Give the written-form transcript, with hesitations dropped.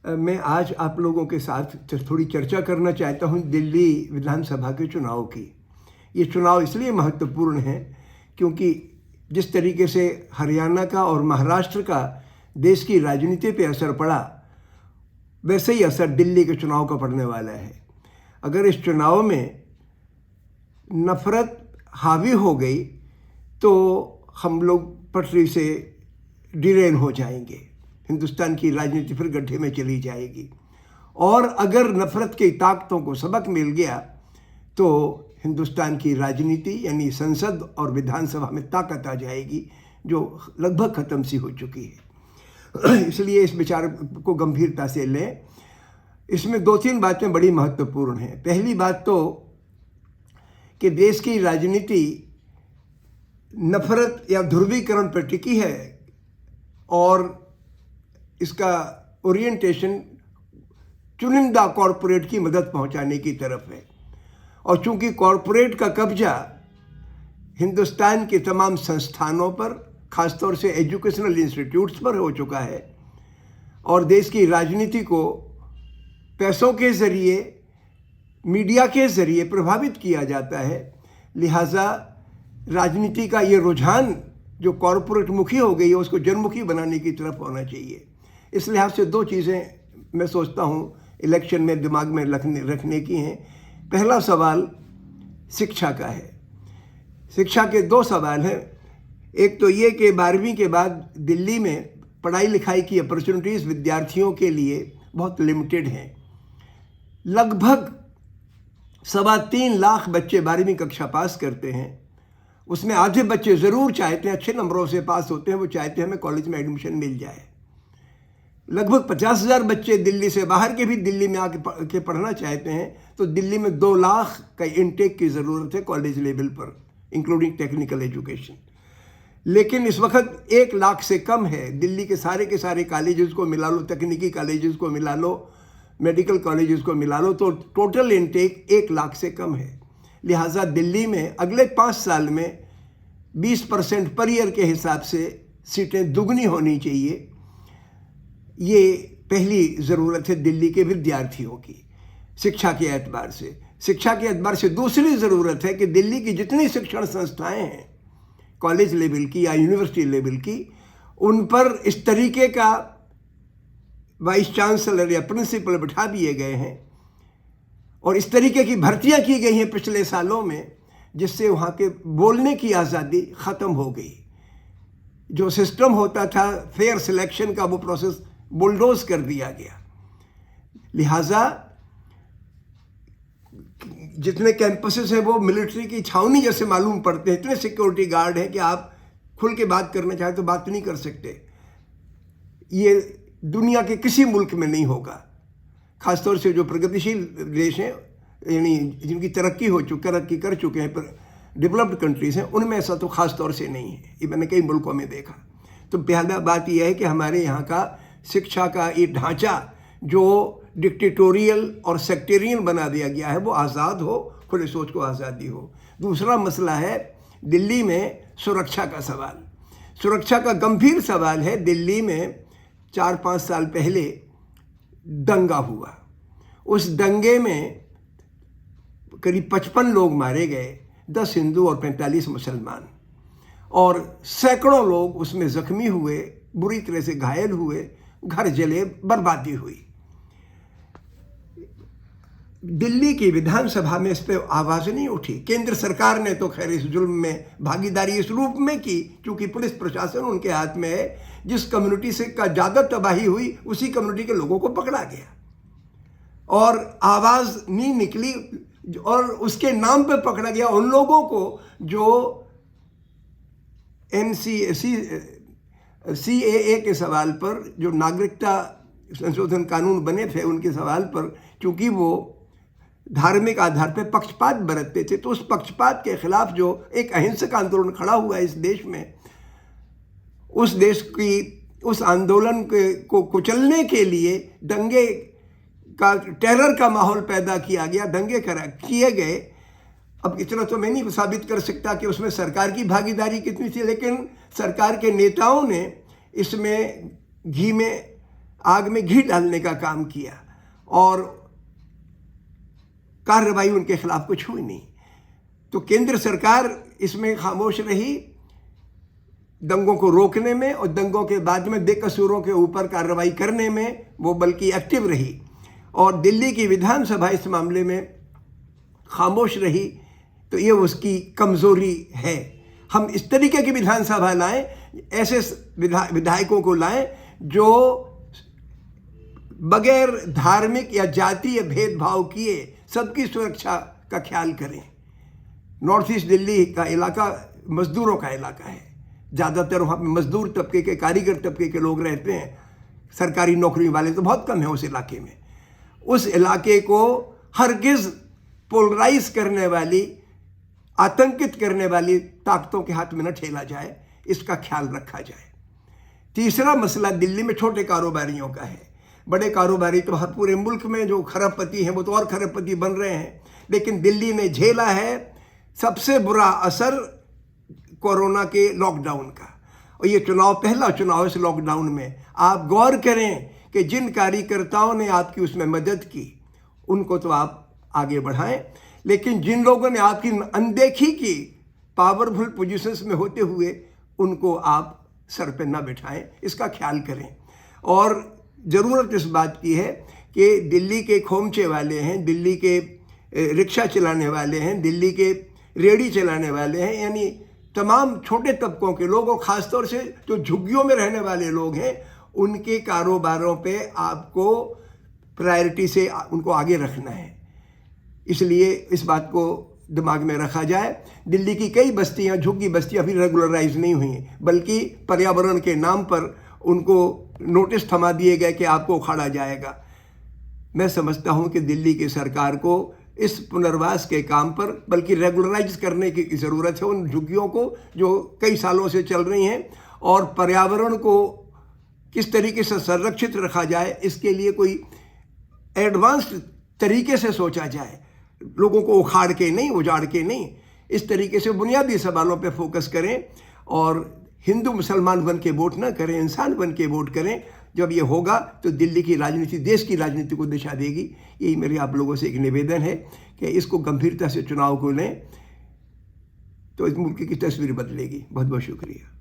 मैं आज आप लोगों के साथ थोड़ी चर्चा करना चाहता हूं दिल्ली विधानसभा के चुनाव की। ये चुनाव इसलिए महत्वपूर्ण है क्योंकि जिस तरीके से हरियाणा का और महाराष्ट्र का देश की राजनीति पे असर पड़ा, वैसे ही असर दिल्ली के चुनाव का पड़ने वाला है। अगर इस चुनाव में नफरत हावी हो गई तो हम लोग पटरी से डिरेल हो जाएंगे, हिंदुस्तान की राजनीति फिर गड्ढे में चली जाएगी। और अगर नफरत की ताकतों को सबक मिल गया तो हिंदुस्तान की राजनीति यानी संसद और विधानसभा में ताकत आ जाएगी, जो लगभग ख़त्म सी हो चुकी है। इसलिए इस विचार को गंभीरता से लें। इसमें 2-3 बातें बड़ी महत्वपूर्ण हैं। पहली बात तो कि देश की राजनीति नफरत या ध्रुवीकरण पर टिकी है और इसका ओरिएंटेशन चुनिंदा कॉरपोरेट की मदद पहुंचाने की तरफ है। और चूंकि कॉरपोरेट का कब्जा हिंदुस्तान के तमाम संस्थानों पर, खासतौर से एजुकेशनल इंस्टीट्यूट्स पर हो चुका है और देश की राजनीति को पैसों के ज़रिए, मीडिया के ज़रिए प्रभावित किया जाता है, लिहाजा राजनीति का ये रुझान जो कॉरपोरेट मुखी हो गई है उसको जनमुखी बनाने की तरफ होना चाहिए। इस लिहाज से 2 चीज़ें मैं सोचता हूँ इलेक्शन में दिमाग में रखने की हैं। पहला सवाल शिक्षा का है। शिक्षा के 2 सवाल हैं। एक तो ये कि 12वीं के बाद दिल्ली में पढ़ाई लिखाई की अपॉर्चुनिटीज़ विद्यार्थियों के लिए बहुत लिमिटेड हैं। लगभग 3.25 लाख बच्चे 12वीं कक्षा पास करते हैं। उसमें आधे बच्चे ज़रूर चाहते हैं, अच्छे नंबरों से पास होते हैं, वो चाहते हैं हमें कॉलेज में एडमिशन मिल जाए। लगभग 50,000 बच्चे दिल्ली से बाहर के भी दिल्ली में आके पढ़ना चाहते हैं, तो दिल्ली में 2 लाख का इनटेक की ज़रूरत है कॉलेज लेवल पर, इंक्लूडिंग टेक्निकल एजुकेशन। लेकिन इस वक्त 1 लाख से कम है। दिल्ली के सारे कॉलेजेस को मिला लो, तकनीकी कॉलेजेस को मिला लो, मेडिकल कॉलेजेस को मिला लो, तो टोटल इनटेक 1 लाख से कम है। लिहाजा दिल्ली में अगले 5 साल में 20% पर ईयर के हिसाब से सीटें दुगनी होनी चाहिए। ये पहली ज़रूरत है दिल्ली के विद्यार्थियों की शिक्षा के एतबार से। शिक्षा के एतबार से दूसरी ज़रूरत है कि दिल्ली की जितनी शिक्षण संस्थाएं हैं कॉलेज लेवल की या यूनिवर्सिटी लेवल की, उन पर इस तरीके का वाइस चांसलर या प्रिंसिपल बिठा दिए गए हैं और इस तरीके की भर्तियां की गई हैं पिछले सालों में, जिससे वहाँ के बोलने की आज़ादी ख़त्म हो गई। जो सिस्टम होता था फेयर सिलेक्शन का, वो प्रोसेस बुलडोज कर दिया गया। लिहाजा जितने कैंपसेस हैं वो मिलिट्री की छावनी जैसे मालूम पड़ते हैं। इतने सिक्योरिटी गार्ड हैं कि आप खुल के बात करना चाहें तो बात नहीं कर सकते। ये दुनिया के किसी मुल्क में नहीं होगा, खासतौर से जो प्रगतिशील देश हैं, यानी जिनकी तरक्की कर चुके हैं, पर डेवलप्ड कंट्रीज हैं, उनमें ऐसा तो ख़ास तौर से नहीं है। ये मैंने कई मुल्कों में देखा। तो पहला बात यह है कि हमारे यहाँ का शिक्षा का ये ढांचा जो डिक्टेटोरियल और सेक्टेरियन बना दिया गया है वो आज़ाद हो, खुले सोच को आज़ादी हो। दूसरा मसला है दिल्ली में सुरक्षा का सवाल। सुरक्षा का गंभीर सवाल है। दिल्ली में 4-5 साल पहले दंगा हुआ। उस दंगे में करीब 55 लोग मारे गए, 10 हिंदू और 45 मुसलमान, और सैकड़ों लोग उसमें ज़ख्मी हुए, बुरी तरह से घायल हुए, घर जले, बर्बादी हुई। दिल्ली की विधानसभा में इस पर आवाज़ नहीं उठी। केंद्र सरकार ने तो खैर इस जुल्म में भागीदारी इस रूप में की, क्योंकि पुलिस प्रशासन उनके हाथ में है। जिस कम्युनिटी से का ज़्यादा तबाही हुई उसी कम्युनिटी के लोगों को पकड़ा गया और आवाज़ नहीं निकली, और उसके नाम पे पकड़ा गया उन लोगों को जो CAA के सवाल पर, जो नागरिकता संशोधन कानून बने थे उनके सवाल पर, क्योंकि वो धार्मिक आधार पर पक्षपात बरतते थे, तो उस पक्षपात के खिलाफ जो एक अहिंसक आंदोलन खड़ा हुआ है इस देश में, उस आंदोलन को कुचलने के लिए दंगे का, टेरर का माहौल पैदा किया गया, दंगे किए गए। अब इतना तो मैं नहीं साबित कर सकता कि उसमें सरकार की भागीदारी कितनी थी, लेकिन सरकार के नेताओं ने इसमें घी में आग में घी डालने का काम किया और कार्रवाई उनके खिलाफ कुछ हुई नहीं। तो केंद्र सरकार इसमें खामोश रही दंगों को रोकने में, और दंगों के बाद में बेकसूरों के ऊपर कार्रवाई करने में वो बल्कि एक्टिव रही। और दिल्ली की विधानसभा इस मामले में खामोश रही, तो ये उसकी कमज़ोरी है। हम इस तरीके की विधानसभा लाएं, ऐसे विधायकों को लाएं जो बगैर धार्मिक या जातीय भेदभाव किए सबकी सुरक्षा का ख्याल करें। नॉर्थ ईस्ट दिल्ली का इलाका मजदूरों का इलाका है, ज़्यादातर वहाँ पे मजदूर तबके के, कारीगर तबके के लोग रहते हैं, सरकारी नौकरी वाले तो बहुत कम है उस इलाके में। उस इलाके को हरगिज़ पोलराइज करने वाली, आतंकित करने वाली ताकतों के हाथ में न ठेला जाए, इसका ख्याल रखा जाए। तीसरा मसला दिल्ली में छोटे कारोबारियों का है। बड़े कारोबारी तो हर पूरे मुल्क में जो खरबपति हैं वो तो और खरबपति बन रहे हैं, लेकिन दिल्ली ने झेला है सबसे बुरा असर कोरोना के लॉकडाउन का। और ये चुनाव पहला चुनाव इस लॉकडाउन में। आप गौर करें कि जिन कार्यकर्ताओं ने आपकी उसमें मदद की उनको तो आप आगे बढ़ाएं, लेकिन जिन लोगों ने आपकी अनदेखी की पावरफुल पोजीशंस में होते हुए, उनको आप सर पे ना बिठाएं, इसका ख्याल करें। और ज़रूरत इस बात की है कि दिल्ली के खोमचे वाले हैं, दिल्ली के रिक्शा चलाने वाले हैं, दिल्ली के रेहड़ी चलाने वाले हैं, यानी तमाम छोटे तबकों के लोग, और ख़ासतौर से जो झुग्गियों में रहने वाले लोग हैं, उनके कारोबारों पे आपको प्रायोरिटी से उनको आगे रखना है। इसलिए इस बात को दिमाग में रखा जाए। दिल्ली की कई बस्तियां, झुग्गी बस्तियां अभी रेगुलराइज नहीं हुई हैं, बल्कि पर्यावरण के नाम पर उनको नोटिस थमा दिए गए कि आपको उखाड़ा जाएगा। मैं समझता हूं कि दिल्ली की सरकार को इस पुनर्वास के काम पर बल्कि रेगुलराइज करने की ज़रूरत है उन झुग्गियों को जो कई सालों से चल रही हैं, और पर्यावरण को किस तरीके से संरक्षित रखा जाए, इसके लिए कोई एडवांस्ड तरीके से सोचा जाए। लोगों को उखाड़ के नहीं, उजाड़ के नहीं, इस तरीके से बुनियादी सवालों पे फोकस करें और हिंदू मुसलमान बन के वोट ना करें, इंसान बन के वोट करें। जब ये होगा तो दिल्ली की राजनीति, देश की राजनीति को दिशा देगी। यही मेरे आप लोगों से एक निवेदन है कि इसको गंभीरता से चुनाव को लें, तो इस मुल्क की तस्वीर बदलेगी। बहुत बहुत शुक्रिया।